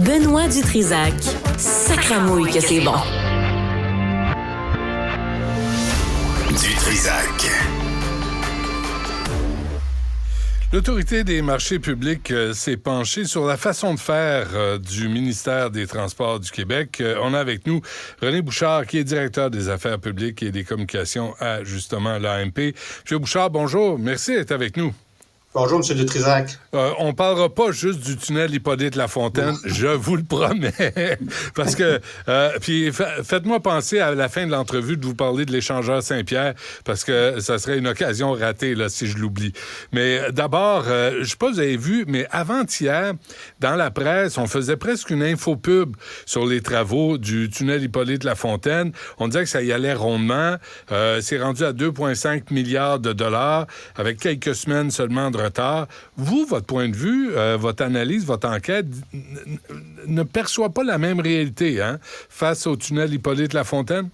Benoît Dutrisac. Sacramouille que c'est bon. Dutrisac. L'Autorité des marchés publics s'est penchée sur la façon de faire du ministère des Transports du Québec. On a avec nous René Bouchard, qui est directeur des affaires publiques et des communications à, justement, l'AMP. Monsieur Bouchard, bonjour. Merci d'être avec nous. Bonjour, M. Dutrisac. On parlera pas juste du tunnel Hippolyte-Lafontaine, je vous le promets. Parce que, puis faites-moi penser à la fin de l'entrevue de vous parler de l'échangeur Saint-Pierre, parce que ça serait une occasion ratée là, si je l'oublie. Mais d'abord, je sais pas si vous avez vu, mais avant-hier, dans la presse, on faisait presque une infopub sur les travaux du tunnel Hippolyte-Lafontaine. On disait que ça y allait rondement. C'est rendu à 2,5 milliards de dollars, avec quelques semaines seulement de retard. Vous, votre point de vue, votre analyse, votre enquête ne perçoit pas la même réalité face au tunnel Hippolyte-Lafontaine?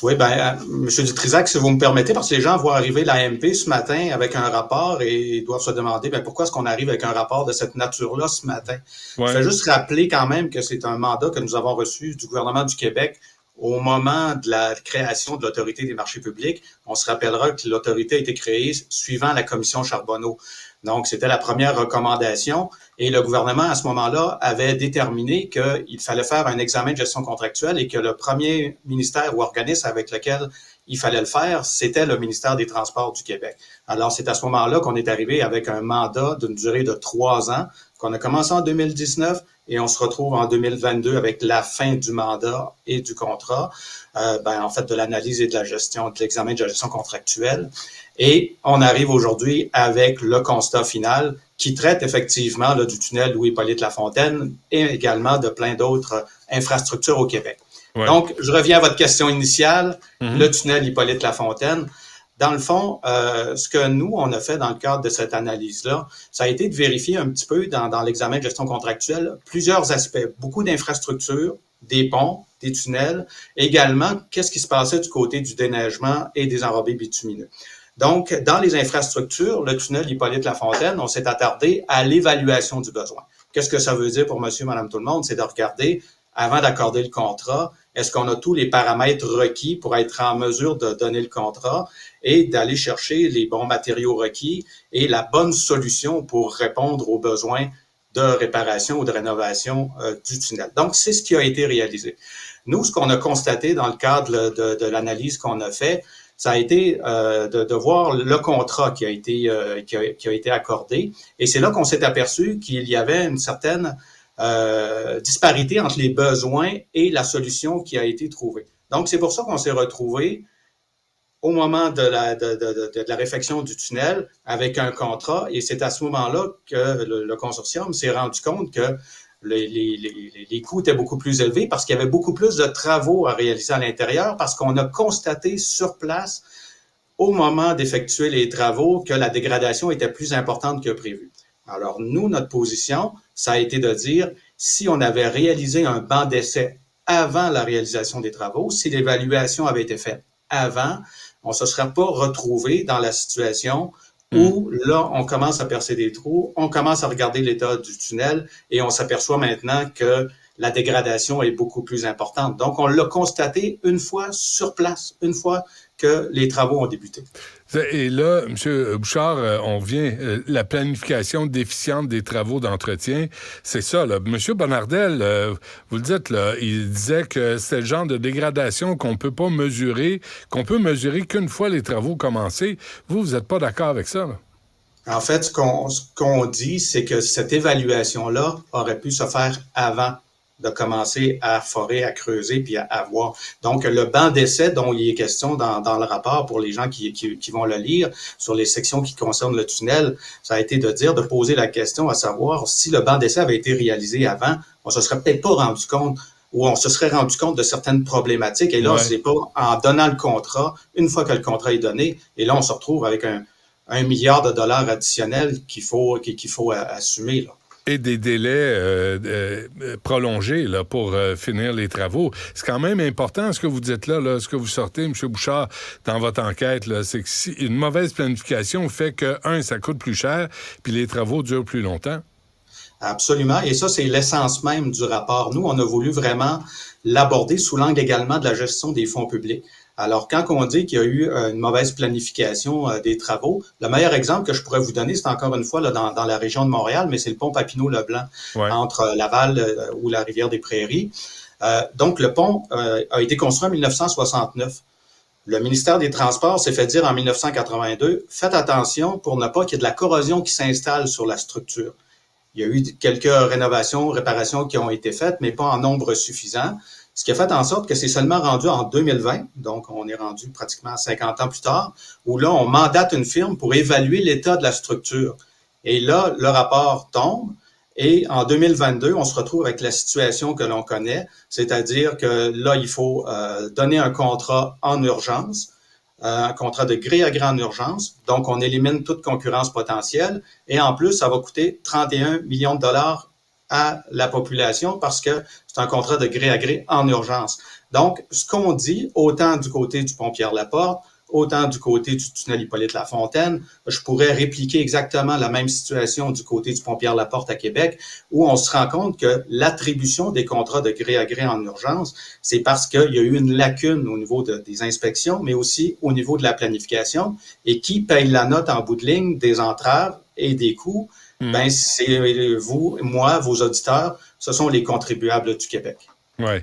Oui, M. Dutrisac, si vous me permettez, parce que les gens voient arriver l'AMP ce matin avec un rapport et doivent se demander pourquoi est-ce qu'on arrive avec un rapport de cette nature-là ce matin. Ouais. Je vais juste rappeler quand même que c'est un mandat que nous avons reçu du gouvernement du Québec au moment de la création de l'Autorité des marchés publics. On se rappellera que l'Autorité a été créée suivant la commission Charbonneau. Donc, c'était la première recommandation et le gouvernement, à ce moment-là, avait déterminé qu'il fallait faire un examen de gestion contractuelle et que le premier ministère ou organisme avec lequel il fallait le faire, c'était le ministère des Transports du Québec. Alors, c'est à ce moment-là qu'on est arrivé avec un mandat d'une durée de 3 ans, qu'on a commencé en 2019 et on se retrouve en 2022 avec la fin du mandat et du contrat, en fait, de l'analyse et de la gestion, de l'examen de la gestion contractuelle. Et on arrive aujourd'hui avec le constat final qui traite effectivement là, du tunnel Louis-Hippolyte-Lafontaine et également de plein d'autres infrastructures au Québec. Ouais. Donc, je reviens à votre question initiale, le tunnel Hippolyte-Lafontaine. Dans le fond, ce que nous, on a fait dans le cadre de cette analyse-là, ça a été de vérifier un petit peu dans l'examen de gestion contractuelle plusieurs aspects, beaucoup d'infrastructures, des ponts, des tunnels, également qu'est-ce qui se passait du côté du déneigement et des enrobés bitumineux. Donc, dans les infrastructures, le tunnel Hippolyte-Lafontaine, on s'est attardé à l'évaluation du besoin. Qu'est-ce que ça veut dire pour monsieur, madame, tout le monde? C'est de regarder, avant d'accorder le contrat, est-ce qu'on a tous les paramètres requis pour être en mesure de donner le contrat et d'aller chercher les bons matériaux requis et la bonne solution pour répondre aux besoins de réparation ou de rénovation du tunnel. Donc, c'est ce qui a été réalisé. Nous, ce qu'on a constaté dans le cadre de l'analyse qu'on a fait, ça a été de voir le contrat qui a été accordé. Et c'est là qu'on s'est aperçu qu'il y avait une certaine disparité entre les besoins et la solution qui a été trouvée. Donc, c'est pour ça qu'on s'est retrouvé au moment de la réfection du tunnel avec un contrat. Et c'est à ce moment-là que le consortium s'est rendu compte que les coûts étaient beaucoup plus élevés parce qu'il y avait beaucoup plus de travaux à réaliser à l'intérieur parce qu'on a constaté sur place, au moment d'effectuer les travaux, que la dégradation était plus importante que prévu. Alors, nous, notre position, ça a été de dire, si on avait réalisé un banc d'essai avant la réalisation des travaux, si l'évaluation avait été faite avant, on ne se serait pas retrouvé dans la situation où là, on commence à percer des trous, on commence à regarder l'état du tunnel et on s'aperçoit maintenant que la dégradation est beaucoup plus importante. Donc, on l'a constaté une fois sur place, une fois que les travaux ont débuté. Et là, M. Bouchard, on vient, la planification déficiente des travaux d'entretien, c'est ça, là. M. Bonnardel, vous le dites, là, il disait que c'est le genre de dégradation qu'on peut pas mesurer, qu'on peut mesurer qu'une fois les travaux commencés. Vous n'êtes pas d'accord avec ça, là? En fait, ce qu'on dit, c'est que cette évaluation-là aurait pu se faire avant de commencer à forer, à creuser, puis à voir. Donc, le banc d'essai dont il est question dans le rapport pour les gens qui vont le lire, sur les sections qui concernent le tunnel, ça a été de poser la question à savoir si le banc d'essai avait été réalisé avant, on se serait peut-être pas rendu compte ou on se serait rendu compte de certaines problématiques. Et là, c'est pas en donnant le contrat, une fois que le contrat est donné, et là, on se retrouve avec un milliard de dollars additionnels qu'il faut assumer, là. Et des délais prolongés là, pour finir les travaux. C'est quand même important ce que vous dites là, ce que vous sortez, M. Bouchard, dans votre enquête, là, c'est que si une mauvaise planification fait que, ça coûte plus cher, puis les travaux durent plus longtemps. Absolument. Et ça, c'est l'essence même du rapport. Nous, on a voulu vraiment l'aborder sous l'angle également de la gestion des fonds publics. Alors, quand on dit qu'il y a eu une mauvaise planification des travaux, le meilleur exemple que je pourrais vous donner, c'est encore une fois là, dans la région de Montréal, mais c'est le pont Papineau-Leblanc, entre Laval ou la Rivière-des-Prairies. Donc, le pont a été construit en 1969. Le ministère des Transports s'est fait dire en 1982, faites attention pour ne pas qu'il y ait de la corrosion qui s'installe sur la structure. Il y a eu quelques réparations qui ont été faites, mais pas en nombre suffisant. Ce qui a fait en sorte que c'est seulement rendu en 2020, donc on est rendu pratiquement 50 ans plus tard, où là, on mandate une firme pour évaluer l'état de la structure. Et là, le rapport tombe. Et en 2022, on se retrouve avec la situation que l'on connaît, c'est-à-dire que là, il faut donner un contrat en urgence, un contrat de gré à gré en urgence. Donc, on élimine toute concurrence potentielle. Et en plus, ça va coûter 31 millions de dollars à la population parce que c'est un contrat de gré à gré en urgence. Donc, ce qu'on dit, autant du côté du pont Pierre-Laporte, autant du côté du tunnel Hippolyte-Lafontaine, je pourrais répliquer exactement la même situation du côté du pont Pierre-Laporte à Québec, où on se rend compte que l'attribution des contrats de gré à gré en urgence, c'est parce qu'il y a eu une lacune au niveau des inspections, mais aussi au niveau de la planification. Et qui paye la note en bout de ligne des entraves et des coûts? Ben, c'est vous, moi, vos auditeurs, ce sont les contribuables du Québec. Oui.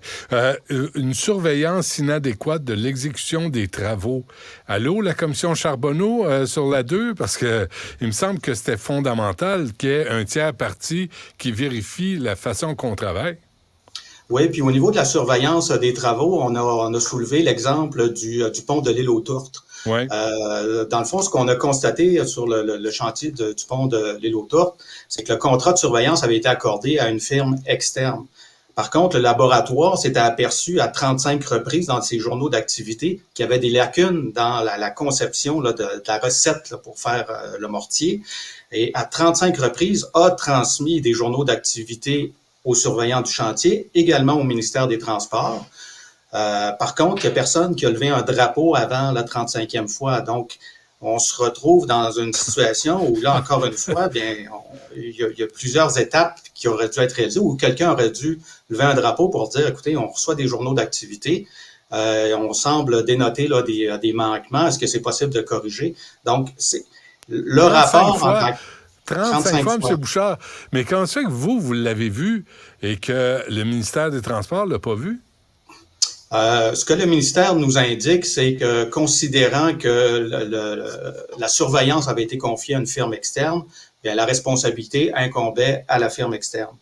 Une surveillance inadéquate de l'exécution des travaux. Allô, la commission Charbonneau sur la 2? Parce que il me semble que c'était fondamental qu'il y ait un tiers parti qui vérifie la façon qu'on travaille. Oui, puis au niveau de la surveillance des travaux, on a soulevé l'exemple du pont de l'île aux Tourtes. Ouais. Dans le fond, ce qu'on a constaté sur le chantier du pont de l'île aux Tourtes, c'est que le contrat de surveillance avait été accordé à une firme externe. Par contre, le laboratoire s'était aperçu à 35 reprises dans ses journaux d'activité qu'il y avait des lacunes dans la conception là, de la recette là, pour faire le mortier. Et à 35 reprises, a transmis des journaux d'activité aux surveillants du chantier, également au ministère des Transports. Par contre, il n'y a personne qui a levé un drapeau avant la 35e fois. Donc, on se retrouve dans une situation où, là, encore une fois, bien, il y a plusieurs étapes qui auraient dû être réalisées, où quelqu'un aurait dû lever un drapeau pour dire, écoutez, on reçoit des journaux d'activité, on semble dénoter là, des manquements, est-ce que c'est possible de corriger? Donc, c'est le rapport... Fois. 35 fois, M. Bouchard. Mais comment ça fait que vous l'avez vu et que le ministère des Transports ne l'a pas vu? Ce que le ministère nous indique, c'est que considérant que la surveillance avait été confiée à une firme externe, bien, la responsabilité incombait à la firme externe.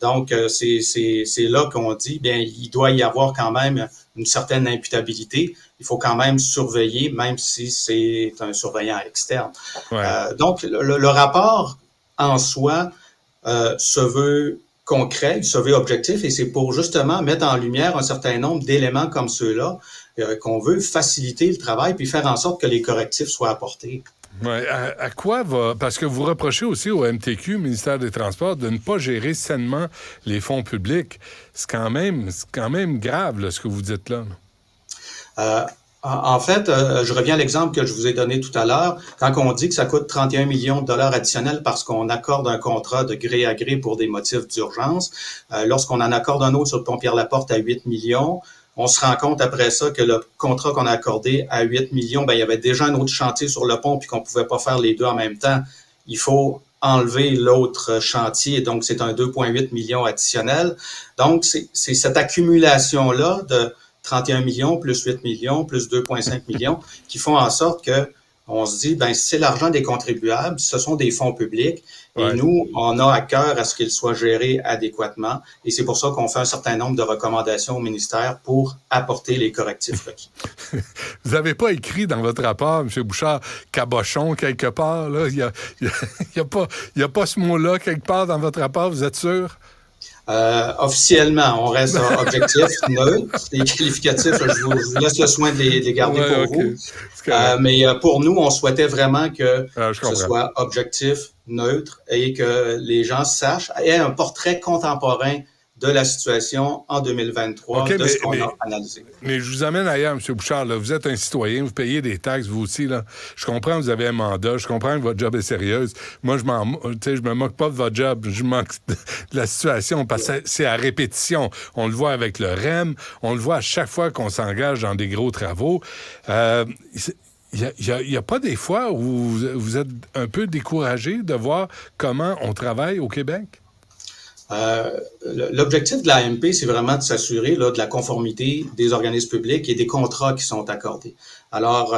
Donc, c'est là qu'on dit, bien, il doit y avoir quand même une certaine imputabilité. Il faut quand même surveiller, même si c'est un surveillant externe. Ouais. Donc, le rapport en soi se veut concret, il se veut objectif, et c'est pour justement mettre en lumière un certain nombre d'éléments comme ceux-là qu'on veut faciliter le travail puis faire en sorte que les correctifs soient apportés. Ouais, à quoi va... Parce que vous reprochez aussi au MTQ, ministère des Transports, de ne pas gérer sainement les fonds publics. C'est quand même grave, là, ce que vous dites là. En fait, je reviens à l'exemple que je vous ai donné tout à l'heure. Quand on dit que ça coûte 31 millions de dollars additionnels parce qu'on accorde un contrat de gré à gré pour des motifs d'urgence, lorsqu'on en accorde un autre sur le pont Pierre-Laporte à 8 millions, on se rend compte après ça que le contrat qu'on a accordé à 8 millions, ben, il y avait déjà un autre chantier sur le pont puis qu'on pouvait pas faire les deux en même temps. Il faut enlever l'autre chantier, donc c'est un 2,8 millions additionnel. Donc, c'est cette accumulation-là de 31 millions, plus 8 millions, plus 2,5 millions, qui font en sorte que on se dit, ben c'est l'argent des contribuables, ce sont des fonds publics, et nous, on a à cœur à ce qu'ils soient gérés adéquatement, et c'est pour ça qu'on fait un certain nombre de recommandations au ministère pour apporter les correctifs requis. Vous n'avez pas écrit dans votre rapport, M. Bouchard, cabochon quelque part, là? Il y a pas ce mot-là quelque part dans votre rapport, vous êtes sûr? Officiellement, on reste objectif, neutre. Les qualificatifs, je vous laisse le soin de les garder pour vous. Mais pour nous, on souhaitait vraiment que ce soit objectif, neutre et que les gens sachent, aient un portrait contemporain de la situation en 2023, ce qu'on a analysé. Mais je vous amène ailleurs, M. Bouchard. Là. Vous êtes un citoyen, vous payez des taxes, vous aussi. Là. Je comprends que vous avez un mandat, je comprends que votre job est sérieuse. Moi, je me moque pas de votre job, je me moque de la situation parce que c'est à répétition. On le voit avec le REM, on le voit à chaque fois qu'on s'engage dans des gros travaux. Il y a pas des fois où vous êtes un peu découragé de voir comment on travaille au Québec? L'objectif de l'AMP, c'est vraiment de s'assurer de la conformité des organismes publics et des contrats qui sont accordés. Alors,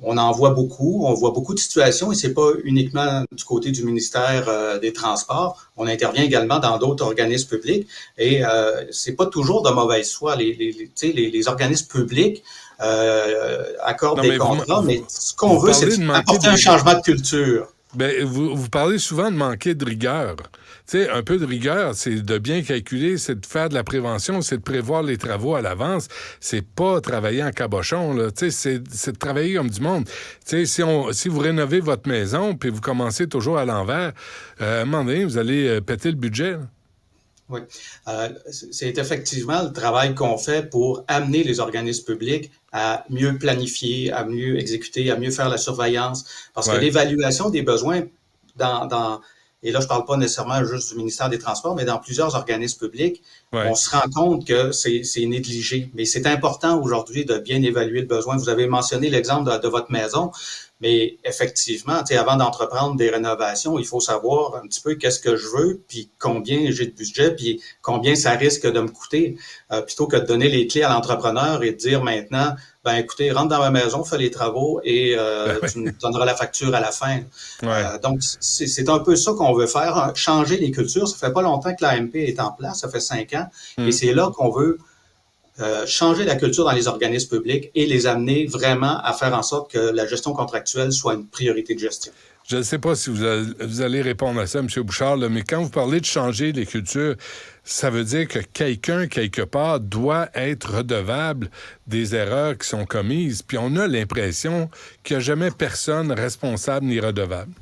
on en voit beaucoup, on voit beaucoup de situations et c'est pas uniquement du côté du ministère des Transports. On intervient également dans d'autres organismes publics et c'est pas toujours de mauvaise foi. Les organismes publics accordent des contrats, mais ce qu'on veut, c'est apporter un changement de culture. Ben, vous parlez souvent de manquer de rigueur. Tu sais, un peu de rigueur, c'est de bien calculer, c'est de faire de la prévention, c'est de prévoir les travaux à l'avance. C'est pas travailler en cabochon, là. Tu sais, c'est de travailler comme du monde. Tu sais, si vous rénovez votre maison puis vous commencez toujours à l'envers, à un moment donné, vous allez péter le budget, là. Oui. C'est effectivement le travail qu'on fait pour amener les organismes publics à mieux planifier, à mieux exécuter, à mieux faire la surveillance. Parce que l'évaluation des besoins et là, je parle pas nécessairement juste du ministère des Transports, mais dans plusieurs organismes publics, on se rend compte que c'est négligé. Mais c'est important aujourd'hui de bien évaluer le besoin. Vous avez mentionné l'exemple de votre maison, mais effectivement, avant d'entreprendre des rénovations, il faut savoir un petit peu qu'est-ce que je veux, puis combien j'ai de budget, puis combien ça risque de me coûter, plutôt que de donner les clés à l'entrepreneur et de dire maintenant, ben écoutez, rentre dans ma maison, fais les travaux et tu me donneras la facture à la fin. Donc, c'est un peu ça qu'on veut faire, changer les cultures. Ça fait pas longtemps que l'AMP est en place, ça fait 5 ans, et c'est là qu'on veut changer la culture dans les organismes publics et les amener vraiment à faire en sorte que la gestion contractuelle soit une priorité de gestion. Je ne sais pas si vous allez répondre à ça, M. Bouchard, là, mais quand vous parlez de changer les cultures, ça veut dire que quelqu'un, quelque part, doit être redevable des erreurs qui sont commises. Puis on a l'impression qu'il n'y a jamais personne responsable ni redevable.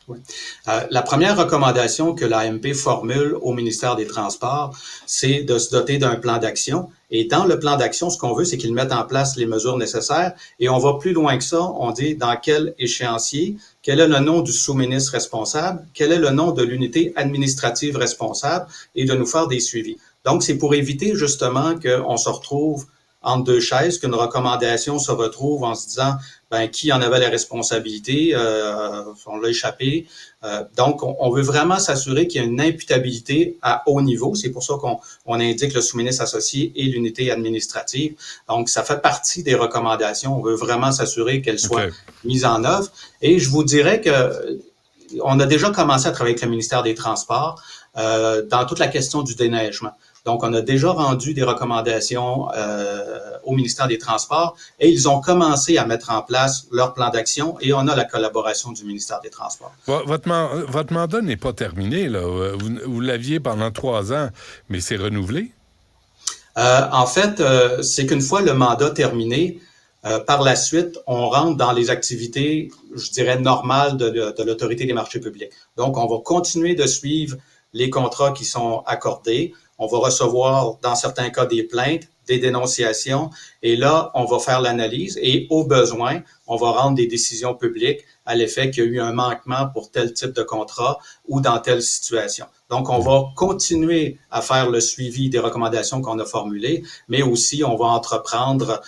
Oui. La première recommandation que l'AMP formule au ministère des Transports, c'est de se doter d'un plan d'action. Et dans le plan d'action, ce qu'on veut, c'est qu'ils mettent en place les mesures nécessaires. Et on va plus loin que ça. On dit dans quel échéancier, quel est le nom du sous-ministre responsable, quel est le nom de l'unité administrative responsable et de nous faire des suivis. Donc, c'est pour éviter justement qu'on se retrouve entre deux chaises, qu'une recommandation se retrouve en se disant qui en avait la responsabilité, on l'a échappé. Donc, on veut vraiment s'assurer qu'il y a une imputabilité à haut niveau. C'est pour ça qu'on indique le sous-ministre associé et l'unité administrative. Donc, ça fait partie des recommandations. On veut vraiment s'assurer qu'elles soient mises en œuvre. Et je vous dirais que on a déjà commencé à travailler avec le ministère des Transports dans toute la question du déneigement. Donc, on a déjà rendu des recommandations au ministère des Transports et ils ont commencé à mettre en place leur plan d'action et on a la collaboration du ministère des Transports. Votre mandat n'est pas terminé, là. Vous l'aviez pendant 3 ans, mais c'est renouvelé? En fait, c'est qu'une fois le mandat terminé, par la suite, on rentre dans les activités, je dirais, normales de l'Autorité des marchés publics. Donc, on va continuer de suivre les contrats qui sont accordés. On va recevoir, dans certains cas, des plaintes, des dénonciations, et là, on va faire l'analyse et, au besoin, on va rendre des décisions publiques à l'effet qu'il y a eu un manquement pour tel type de contrat ou dans telle situation. Donc, on va continuer à faire le suivi des recommandations qu'on a formulées, mais aussi, on va entreprendre,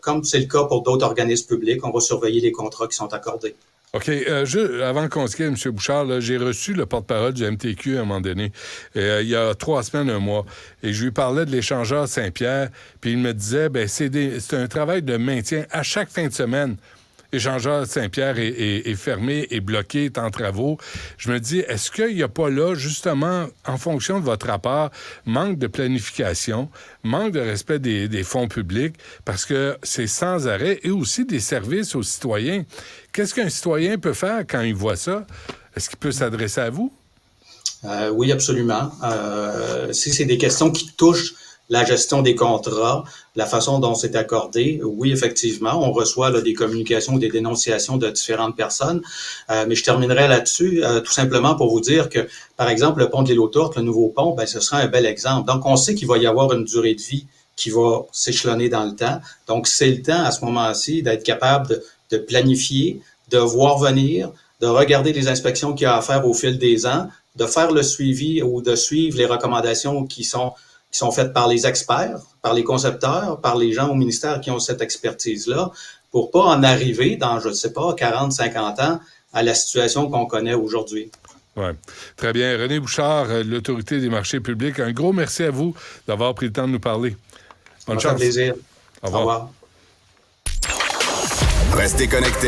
comme c'est le cas pour d'autres organismes publics, on va surveiller les contrats qui sont accordés. OK. Avant qu'on se quitte, M. Bouchard, là, j'ai reçu le porte-parole du MTQ à un moment donné, il y a 3 semaines, un mois, et je lui parlais de l'échangeur Saint-Pierre, puis il me disait, c'est un travail de maintien à chaque fin de semaine. L'échangeur Saint-Pierre est fermé, est bloqué, est en travaux. Je me dis, est-ce qu'il n'y a pas là, justement, en fonction de votre rapport, manque de planification, manque de respect des fonds publics, parce que c'est sans arrêt, et aussi des services aux citoyens. Qu'est-ce qu'un citoyen peut faire quand il voit ça? Est-ce qu'il peut s'adresser à vous? Oui, absolument. Si c'est des questions qui touchent la gestion des contrats, la façon dont c'est accordé. Oui, effectivement, on reçoit là, des communications ou des dénonciations de différentes personnes, mais je terminerai là-dessus tout simplement pour vous dire que, par exemple, le pont de l'île aux Tourtes, le nouveau pont, ben, ce sera un bel exemple. Donc, on sait qu'il va y avoir une durée de vie qui va s'échelonner dans le temps. Donc, c'est le temps à ce moment-ci d'être capable de planifier, de voir venir, de regarder les inspections qu'il y a à faire au fil des ans, de faire le suivi ou de suivre les recommandations qui sont faites par les experts, par les concepteurs, par les gens au ministère qui ont cette expertise-là, pour pas en arriver dans, je ne sais pas, 40, 50 ans à la situation qu'on connaît aujourd'hui. Oui. Très bien. René Bouchard, l'Autorité des marchés publics, un gros merci à vous d'avoir pris le temps de nous parler. Bonne chance. Ça fait plaisir. Au revoir. Restez connectés.